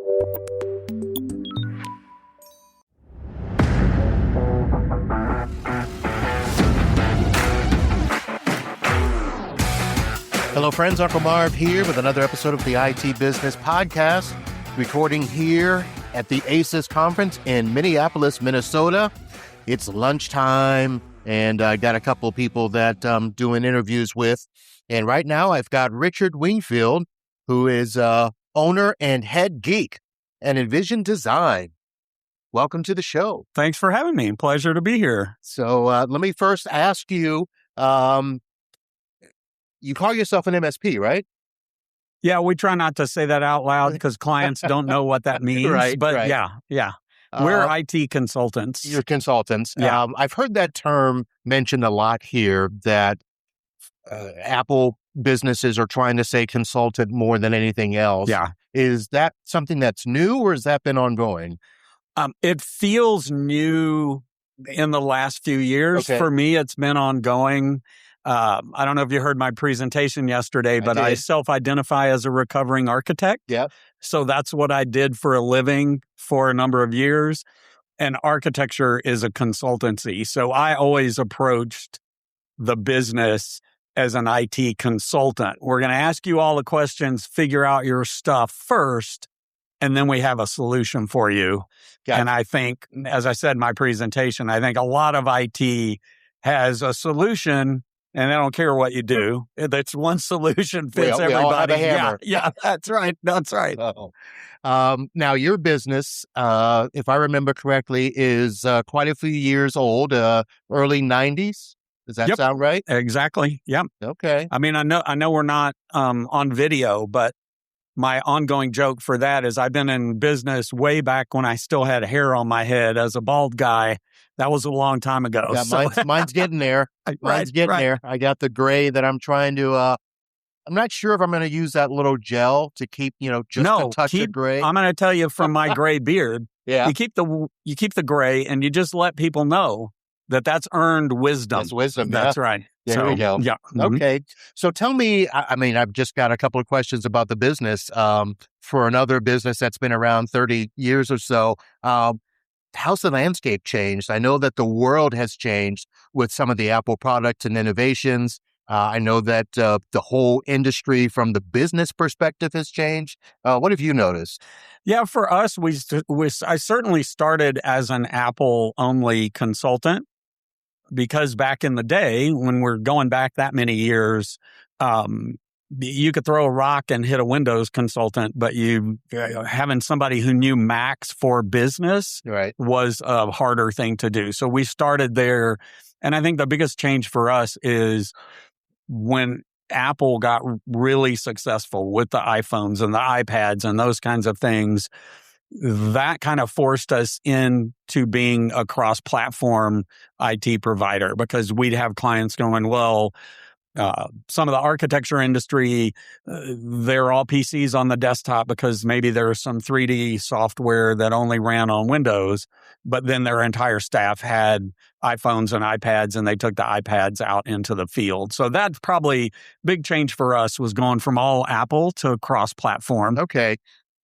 Hello, friends. Uncle Marv here with another episode of the IT Business Podcast, recording here at the ACES Conference in Minneapolis, Minnesota. It's lunchtime, and I got a couple of people that I'm doing interviews with. And right now, I've got Richard Wingfield, who is owner and head geek at Envision Design. Welcome to the show. Thanks for having me. Pleasure to be here. So let me first ask you, you call yourself an MSP, right? Yeah, we try not to say that out loud because clients don't know what that means. Right. Yeah. We're IT consultants. You're consultants. Yeah. I've heard that term mentioned a lot here, that Apple businesses are trying to say consultant more than anything else. Yeah. Is that something that's new, or has that been ongoing? It feels new in the last few years. Okay. For me, it's been ongoing. I don't know if you heard my presentation yesterday, but I self-identify as a recovering architect. Yeah. So that's what I did for a living for a number of years. And architecture is a consultancy. So I always approached the business as an IT consultant. We're going to ask you all the questions, figure out your stuff first, and then we have a solution for you. Gotcha. And I think, as I said in my presentation, I think a lot of IT has a solution, and they don't care what you do. That's one solution fits everybody. We all have a hammer. Yeah, that's right. That's right. Now, your business, if I remember correctly, is quite a few years old, early 90s. Does that sound right? Exactly. Yeah. Okay. I mean, I know we're not on video, but my ongoing joke for that is I've been in business way back when I still had hair on my head as a bald guy. That was a long time ago. Yeah, mine's getting there. Mine's getting there. I got the gray that I'm trying to, I'm not sure if I'm going to use that little gel to keep, just a touch of gray. I'm going to tell you from my gray beard, Yeah. you keep the gray and you just let people know that that's earned wisdom. That's wisdom. That's right. There we go. Yeah. Mm-hmm. Okay. So tell me, I mean, I've just got a couple of questions about the business. For another business that's been around 30 years or so, how's the landscape changed? I know that the world has changed with some of the Apple products and innovations. I know that the whole industry from the business perspective has changed. What have you noticed? Yeah, for us, I certainly started as an Apple-only consultant, because back in the day, when we're going back that many years, you could throw a rock and hit a Windows consultant, but having somebody who knew Macs for business was a harder thing to do. So we started there. And I think the biggest change for us is when Apple got really successful with the iPhones and the iPads and those kinds of things, that kind of forced us into being a cross-platform IT provider, because we'd have clients going, well, some of the architecture industry, they're all PCs on the desktop because maybe there's some 3D software that only ran on Windows, but then their entire staff had iPhones and iPads, and they took the iPads out into the field. So that's probably big change for us, was going from all Apple to cross-platform. Okay.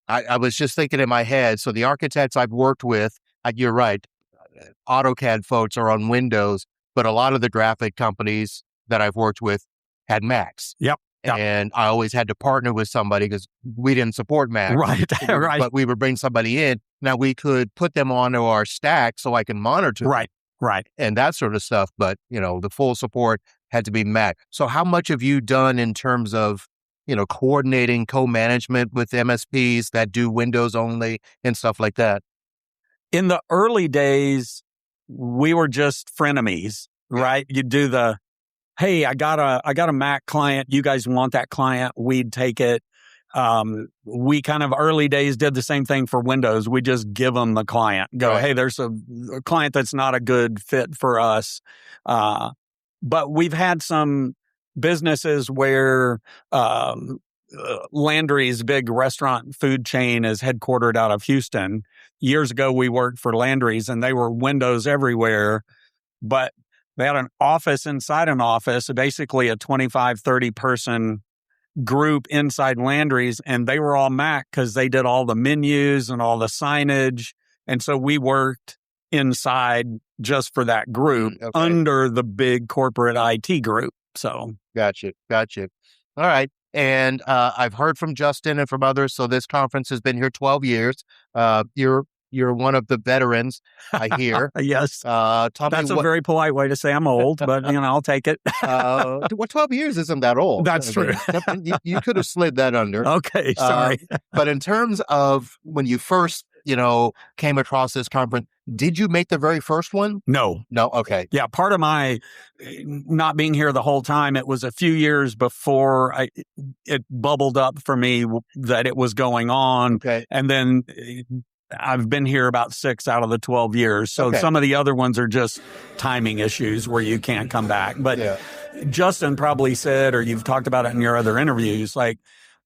I was just thinking in my head, so the architects I've worked with, you're right, AutoCAD folks are on Windows, but a lot of the graphic companies that I've worked with had Macs. Yep. And I always had to partner with somebody because we didn't support Macs. Right. But we would bring somebody in. Now we could put them onto our stack so I can monitor them. Right. And that sort of stuff. But, the full support had to be Mac. So how much have you done in terms of, coordinating co-management with MSPs that do Windows only and stuff like that? In the early days, we were just frenemies, right? You do the, hey, I got a Mac client. You guys want that client? We'd take it. We kind of early days did the same thing for Windows. We just give them the client. Go, hey, there's a client that's not a good fit for us. But we've had some businesses where Landry's big restaurant food chain is headquartered out of Houston. Years ago, we worked for Landry's, and they were Windows everywhere, but they had an office inside an office, basically a 25, 30 person group inside Landry's, and they were all Mac because they did all the menus and all the signage. And so we worked inside just for that group under the big corporate IT group. So Gotcha. All right. And I've heard from Justin and from others. So this conference has been here 12 years. You're one of the veterans, I hear. Yes. That's a very polite way to say I'm old, but I'll take it. 12 years isn't that old. That's true. You could have slid that under. Okay, sorry. But in terms of when you first, came across this conference, did you make the very first one? No. Okay. Yeah. Part of my not being here the whole time, it was a few years before it bubbled up for me that it was going on. Okay. And then I've been here about 6 out of the 12 years. So some of the other ones are just timing issues where you can't come back. But Justin probably said, or you've talked about it in your other interviews, like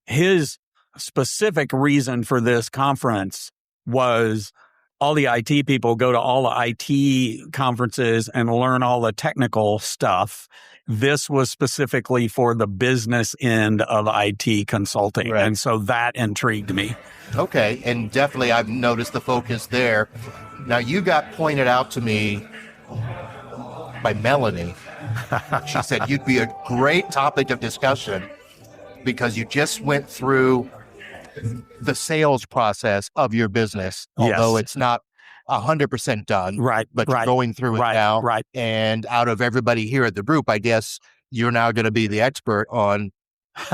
his specific reason for this conference was all the IT people go to all the IT conferences and learn all the technical stuff. This was specifically for the business end of IT consulting. Right. And so that intrigued me. Okay. And definitely I've noticed the focus there. Now, you got pointed out to me by Melanie. She said you'd be a great topic of discussion because you just went through the sales process of your business, although it's not 100% done. Right. But you're going through it now. Right. And out of everybody here at the group, I guess you're now going to be the expert on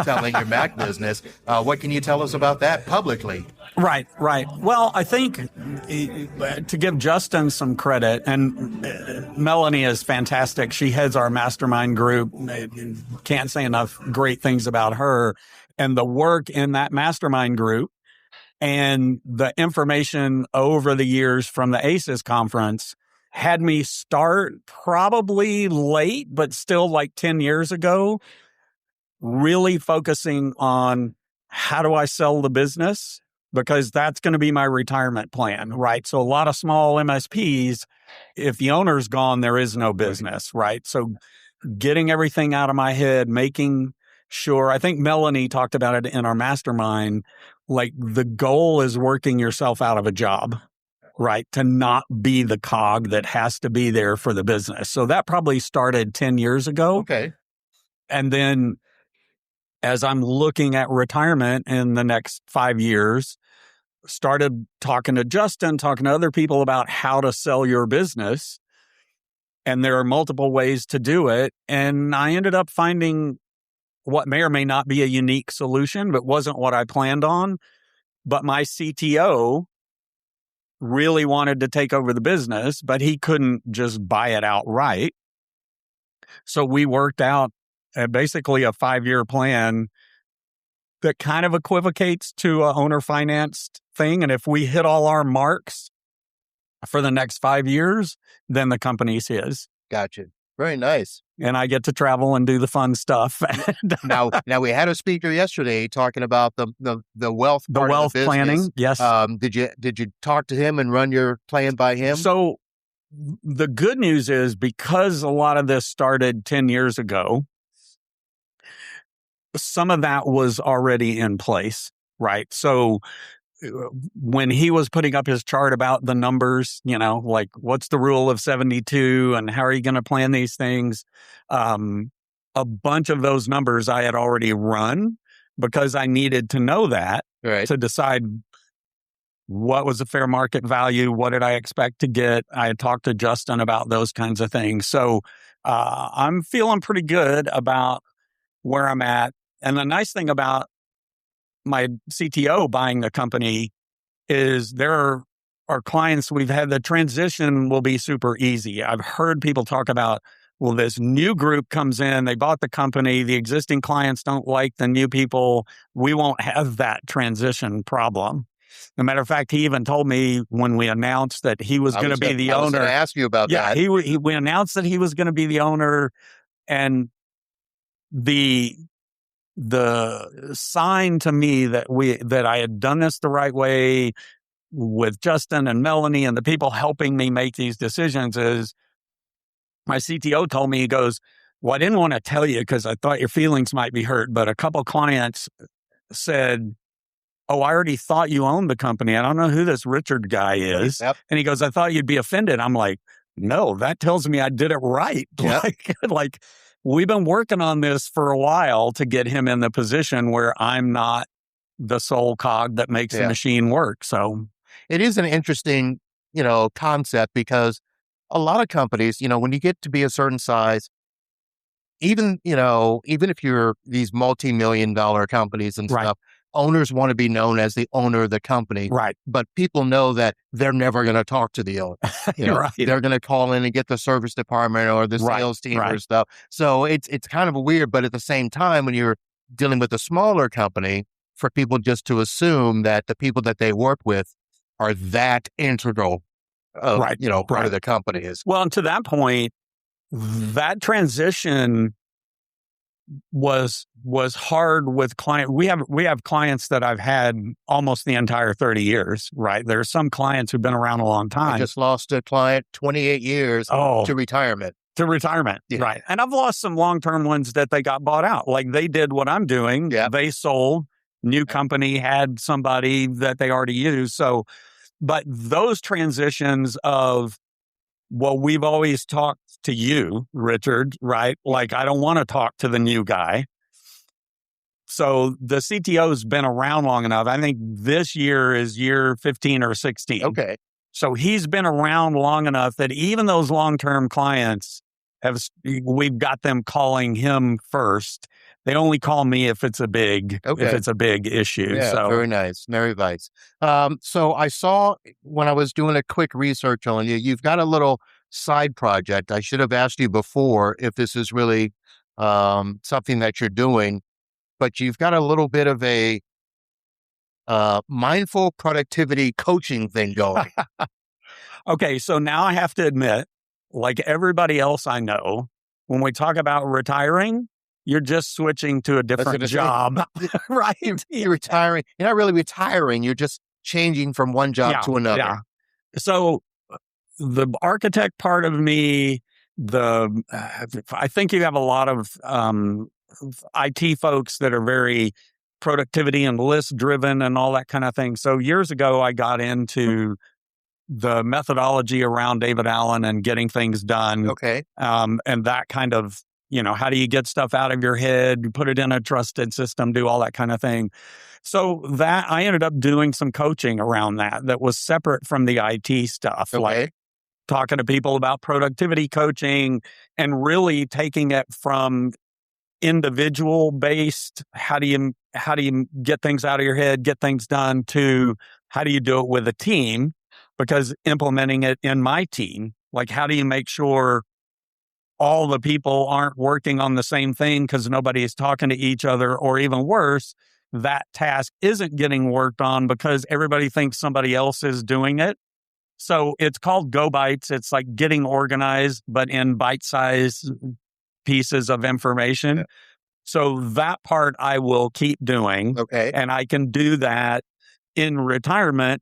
selling your Mac business. What can you tell us about that publicly? Right. Well, I think to give Justin some credit, and Melanie is fantastic. She heads our mastermind group. Can't say enough great things about her. And the work in that mastermind group and the information over the years from the ACES conference had me start probably late, but still like 10 years ago, really focusing on how do I sell the business? Because that's going to be my retirement plan, right? So a lot of small MSPs, if the owner's gone, there is no business, right? So getting everything out of my head, making sure, I think Melanie talked about it in our mastermind, like the goal is working yourself out of a job, right? To not be the cog that has to be there for the business. So that probably started 10 years ago. Okay. And then as I'm looking at retirement in the next 5 years, started talking to Justin, talking to other people about how to sell your business. And there are multiple ways to do it. And I ended up finding what may or may not be a unique solution, but wasn't what I planned on. But my CTO really wanted to take over the business, but he couldn't just buy it outright. So we worked out basically a 5-year plan that kind of equivocates to an owner financed thing. And if we hit all our marks for the next 5 years, then the company's his. Gotcha. Very nice. And I get to travel and do the fun stuff. Now we had a speaker yesterday talking about the wealth the wealth planning. Yes. Did you talk to him and run your plan by him? So the good news is because a lot of this started 10 years ago, some of that was already in place, right? So when he was putting up his chart about the numbers, like what's the rule of 72 and how are you going to plan these things? A bunch of those numbers I had already run because I needed to know that to decide what was a fair market value, what did I expect to get. I had talked to Justin about those kinds of things. So I'm feeling pretty good about where I'm at. And the nice thing about my CTO buying the company is there are clients we've had, the transition will be super easy. I've heard people talk about, well, this new group comes in, they bought the company, the existing clients don't like the new people. We won't have that transition problem. As a matter of fact, he even told me when we announced that he was going to be the owner. I was going to ask you about that. Yeah, we announced that he was going to be the owner, and the sign to me that I had done this the right way with Justin and Melanie and the people helping me make these decisions is my CTO told me, he goes, Well, I didn't want to tell you because I thought your feelings might be hurt, but a couple clients said, "Oh, I already thought you owned the company. I don't know who this Richard guy is." Yep. And he goes, "I thought you'd be offended." I'm like, "No, that tells me I did it right." Yep. Like we've been working on this for a while to get him in the position where I'm not the sole cog that makes the machine work. So it is an interesting, concept because a lot of companies, when you get to be a certain size, even if you're these multi-million-dollar companies and stuff, owners want to be known as the owner of the company. Right. But people know that they're never going to talk to the owner. They're going to call in and get the service department or the sales team or stuff. So it's kind of weird, but at the same time, when you're dealing with a smaller company, for people just to assume that the people that they work with are that integral, part of the company is. Well, and to that point, that transition was hard with client. We have clients that I've had almost the entire 30 years, right? There are some clients who've been around a long time. I just lost a client 28 years to retirement. Right. And I've lost some long-term ones that they got bought out. Like they did what I'm doing. Yeah. They sold. New company had somebody that they already used. So, but those transitions of, well, we've always talked to you, Richard, right? Like, I don't want to talk to the new guy. So the CTO's been around long enough. I think this year is year 15 or 16. Okay. So he's been around long enough that even those long-term clients we've got them calling him first. They only call me if it's a big issue. Yeah, so very nice. Very nice. So I saw when I was doing a quick research on you, you've got a little side project. I should have asked you before if this is really something that you're doing, but you've got a little bit of a mindful productivity coaching thing going. Okay, so now I have to admit, like everybody else I know, when we talk about retiring, you're just switching to a different job, right? You're retiring. You're not really retiring. You're just changing from one job to another. Yeah. So the architect part of me, I think you have a lot of IT folks that are very productivity and list driven and all that kind of thing. So years ago, I got into the methodology around David Allen and getting things done. Okay. And that kind of, how do you get stuff out of your head, put it in a trusted system, do all that kind of thing. So that I ended up doing some coaching around that was separate from the IT stuff, like talking to people about productivity coaching and really taking it from individual based, how do you get things out of your head, get things done, to how do you do it with a team? Because implementing it in my team, like how do you make sure all the people aren't working on the same thing because nobody is talking to each other, or even worse, that task isn't getting worked on because everybody thinks somebody else is doing it. So it's called Go Bites. It's like getting organized, but in bite-sized pieces of information. Yeah. So that part I will keep doing. Okay. And I can do that in retirement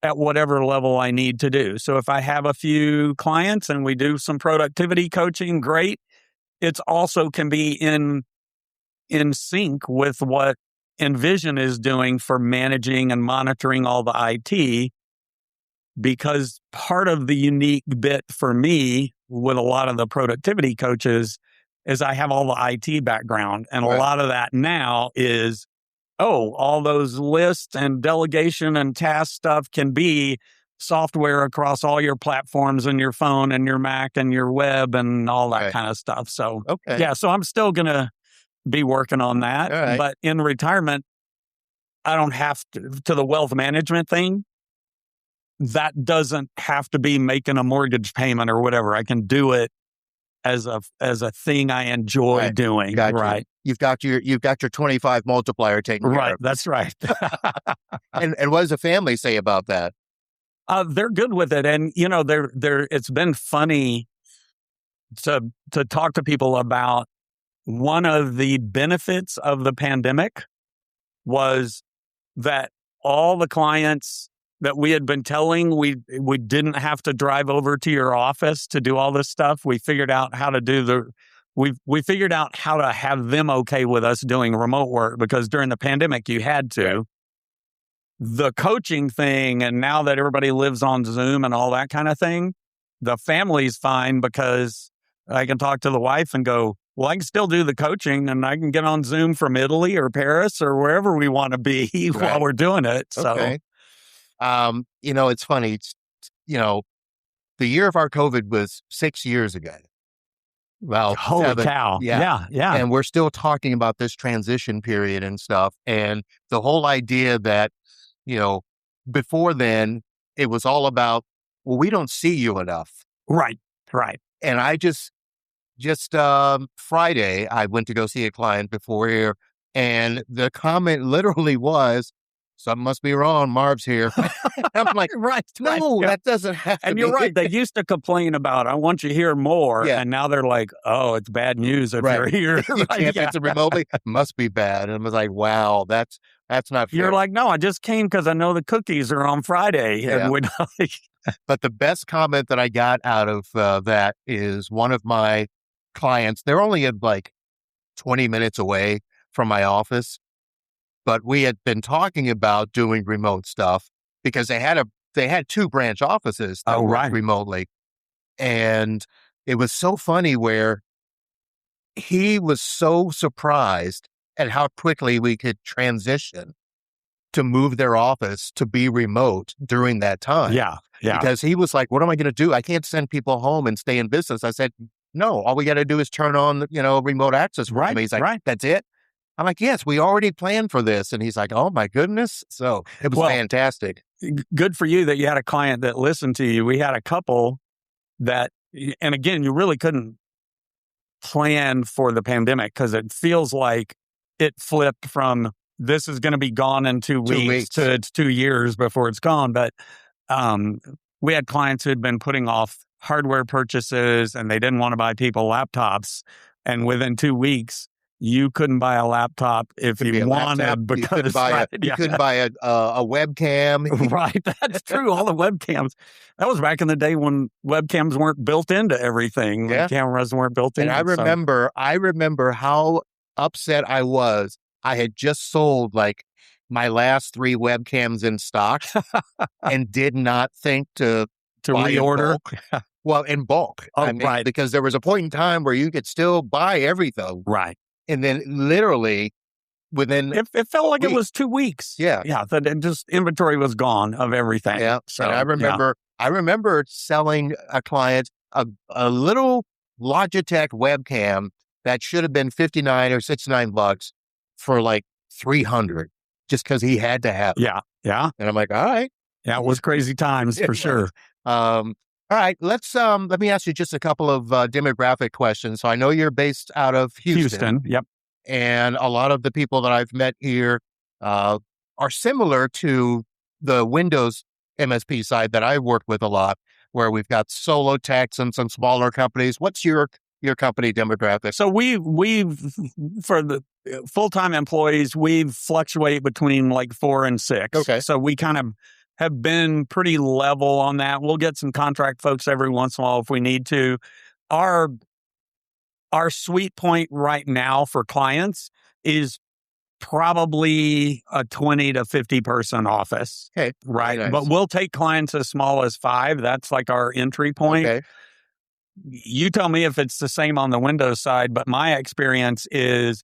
at whatever level I need to do. So if I have a few clients and we do some productivity coaching, great. It's also can be in sync with what Envision is doing for managing and monitoring all the IT, because part of the unique bit for me with a lot of the productivity coaches is I have all the IT background. And a lot of that now is, all those lists and delegation and task stuff can be software across all your platforms and your phone and your Mac and your web and all that kind of stuff. So, so I'm still going to be working on that. But in retirement, I don't have to the wealth management thing. That doesn't have to be making a mortgage payment or whatever. I can do it as a thing I enjoy doing. Gotcha. You've got your 25 multiplier taken care of. That's right. and what does the family say about that? They're good with it, and it's been funny to talk to people about. One of the benefits of the pandemic was that all the clients that we had been telling we didn't have to drive over to your office to do all this stuff. We figured out how to do we figured out how to have them okay with us doing remote work, because during the pandemic you had to. Right. The coaching thing, and now that everybody lives on Zoom and all that kind of thing, the family's fine because I can talk to the wife and go, well, I can still do the coaching and I can get on Zoom from Italy or Paris or wherever we want to be while we're doing it. So, okay. It's funny. The year of our COVID was 6 years ago. Well, holy 7. cow. Yeah. And we're still talking about this transition period and stuff. And the whole idea that, before then it was all about, well, we don't see you enough. Right. And I just Friday, I went to go see a client before here, and the comment literally was, something must be wrong. Marv's here. I'm like, no, that doesn't have to And be. you're right. They used to complain about, I want you to hear more. Yeah. And now they're like, oh, it's bad news if you're here. You can't answer remotely. Must be bad. And I was like, wow, that's not fair. You're like, no, I just came because I know the cookies are on Friday. Yeah. And But the best comment that I got out of that is one of my clients. They're only like 20 minutes away from my office, but we had been talking about doing remote stuff because they had 2 branch offices that worked remotely. And it was so funny where he was so surprised at how quickly we could transition to move their office to be remote during that time. Yeah. Because he was like, what am I going to do? I can't send people home and stay in business. I said, no, all we got to do is turn on, remote access. Right. He's like, that's it. I'm like, yes, we already planned for this. And he's like, oh my goodness. So it was fantastic. Good for you that you had a client that listened to you. We had a couple that, and again, you really couldn't plan for the pandemic because it feels like it flipped from this is going to be gone in 2 weeks to it's 2 years before it's gone. But we had clients who had been putting off hardware purchases and they didn't want to buy people laptops. And within 2 weeks, you couldn't buy a laptop if you wanted because you couldn't buy a webcam. Right. That's true. All the webcams. That was back in the day when webcams weren't built into everything. Yeah. Cameras weren't built in. And I remember how upset I was. I had just sold like my last 3 webcams in stock and did not think to reorder. Well, in bulk. Right. Because there was a point in time where you could still buy everything. Right. And then literally within... It felt like it was 2 weeks. Yeah. Yeah. Just inventory was gone of everything. Yeah. So and I remember selling a client a little Logitech webcam that should have been $59 or $69 for like $300 just because he had to have it. Yeah. Yeah. And I'm like, all right. Yeah. It was crazy times for sure. All right, let me ask you just a couple of demographic questions. So I know you're based out of Houston. Yep. And a lot of the people that I've met here are similar to the Windows MSP side that I work with a lot, where we've got solo techs and some smaller companies. What's your company demographic? So we've for the full-time employees, we've fluctuate between like 4 and 6. Okay. So we kind of have been pretty level on that. We'll get some contract folks every once in a while if we need to. Our sweet point right now for clients is probably a 20 to 50 person office. Okay. Right. Nice. But we'll take clients as small as 5. That's like our entry point. Okay. You tell me if it's the same on the Windows side, but my experience is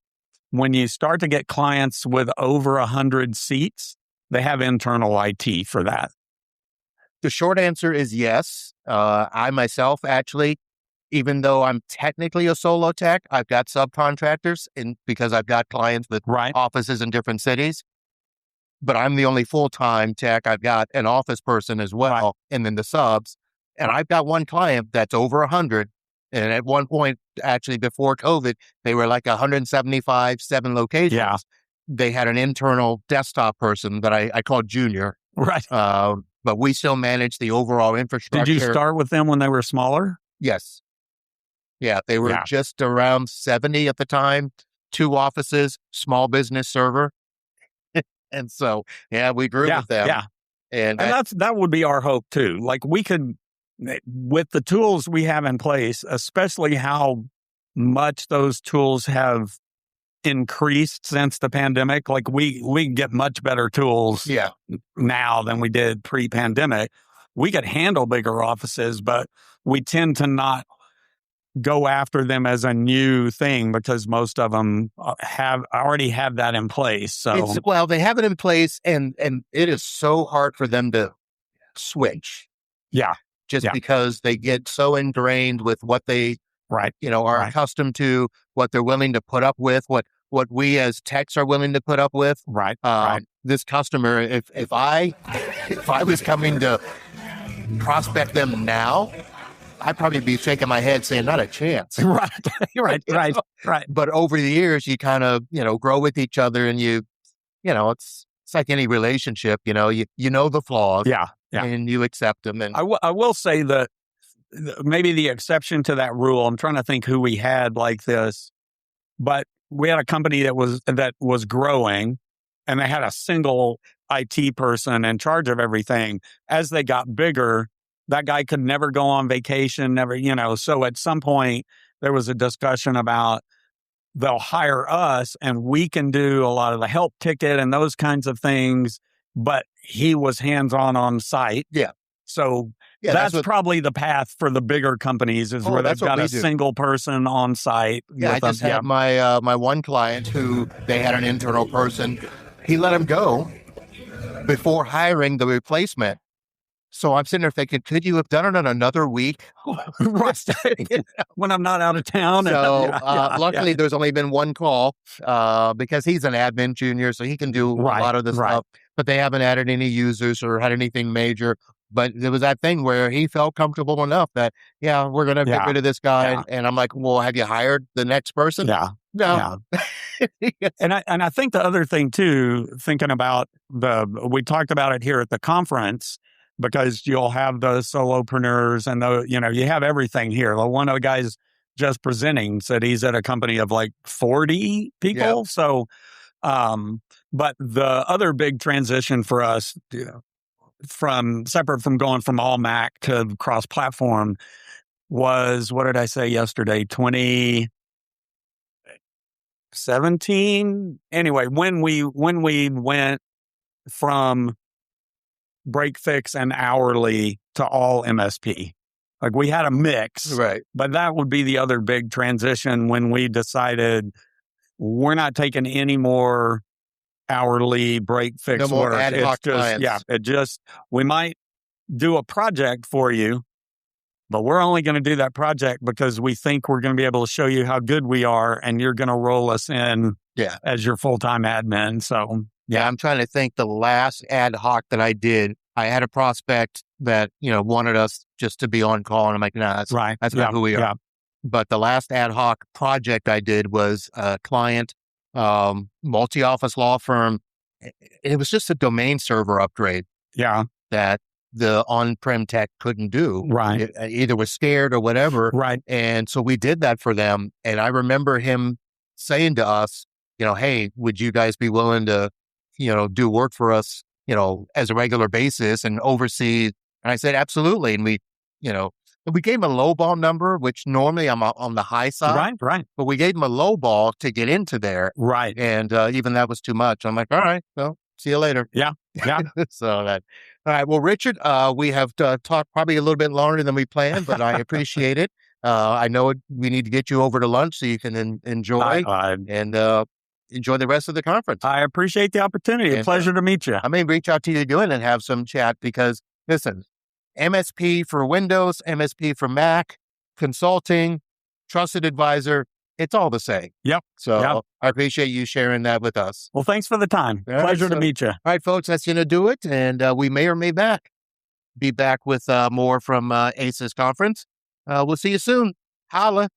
when you start to get clients with over 100 seats, they have internal IT for that. The short answer is yes. I myself, actually, even though I'm technically a solo tech, I've got subcontractors because I've got clients with offices in different cities. But I'm the only full-time tech. I've got an office person as well, and then the subs. And I've got one client that's over 100. And at one point, actually before COVID, they were like 175, 7 locations. Yeah. They had an internal desktop person that I called Junior. Right. But we still manage the overall infrastructure. Did you start with them when they were smaller? Yes. Yeah, they were just around 70 at the time, 2 offices, small business server. And so, we grew with them. Yeah. And that would be our hope too. Like we could, with the tools we have in place, especially how much those tools have increased since the pandemic. Like we get much better tools now than we did pre-pandemic. We could handle bigger offices, but we tend to not go after them as a new thing because most of them already have that in place. So they have it in place, and it is so hard for them to switch. Yeah. Because they get so ingrained with what they are accustomed to, what they're willing to put up with, what we as techs are willing to put up with. This customer, if I was coming to prospect them now, I'd probably be shaking my head saying, not a chance. Right. But over the years, you kind of, grow with each other, and it's like any relationship, you know the flaws. Yeah. And you accept them. And I will say that maybe the exception to that rule, I'm trying to think who we had like this, but we had a company that was growing, and they had a single IT person in charge of everything. As they got bigger, that guy could never go on vacation, so at some point there was a discussion about they'll hire us and we can do a lot of the help ticket and those kinds of things, but he was hands-on site. Yeah. So that's probably the path for the bigger companies is where they've got a single person on site. Yeah, I just had my one client who they had an internal person. He let him go before hiring the replacement. So I'm sitting there thinking, could you have done it in another week? When I'm not out of town. So luckily there's only been one call because he's an admin junior, so he can do a lot of this stuff. But they haven't added any users or had anything major. But there was that thing where he felt comfortable enough that, we're going to get rid of this guy. Yeah. And I'm like, well, have you hired the next person? Yeah. No. Yeah. And I think the other thing too, thinking about we talked about it here at the conference, because you'll have the solopreneurs and you have everything here. One of the guys just presenting said he's at a company of like 40 people. Yeah. So, but the other big transition for us, separate from going from all Mac to cross-platform, was, what did I say yesterday? 2017. Anyway, when we went from break fix and hourly to all MSP. Like we had a mix, right? But that would be the other big transition when we decided we're not taking any more hourly break fix no more work. Ad hoc clients. We might do a project for you, but we're only going to do that project because we think we're going to be able to show you how good we are, and you're going to roll us in as your full-time admin. So I'm trying to think. The last ad hoc that I did, I had a prospect that, wanted us just to be on call. And I'm like, nah, that's not who we are. Yeah. But the last ad hoc project I did was a client, multi-office law firm. It was just a domain server upgrade. Yeah. That the on-prem tech couldn't do. Right. It either was scared or whatever. Right. And so we did that for them. And I remember him saying to us, hey, would you guys be willing to, do work for us, as a regular basis and oversee? And I said, absolutely. And we gave him a lowball number, which normally I'm on the high side. Right. But we gave him a lowball to get into there. Right. And even that was too much. I'm like, all right, well, see you later. Yeah. All right. Well, Richard, we have talked probably a little bit longer than we planned, but I appreciate it. I know we need to get you over to lunch so you can enjoy enjoy the rest of the conference. I appreciate the opportunity. A pleasure to meet you. I may reach out to you again and have some chat because, listen, MSP for Windows, MSP for Mac, consulting, trusted advisor, it's all the same. Yep. So I appreciate you sharing that with us. Well, thanks for the time. Pleasure to meet you. All right, folks, that's going to do it. And we may or may be back with more from ACES conference. We'll see you soon. Holla.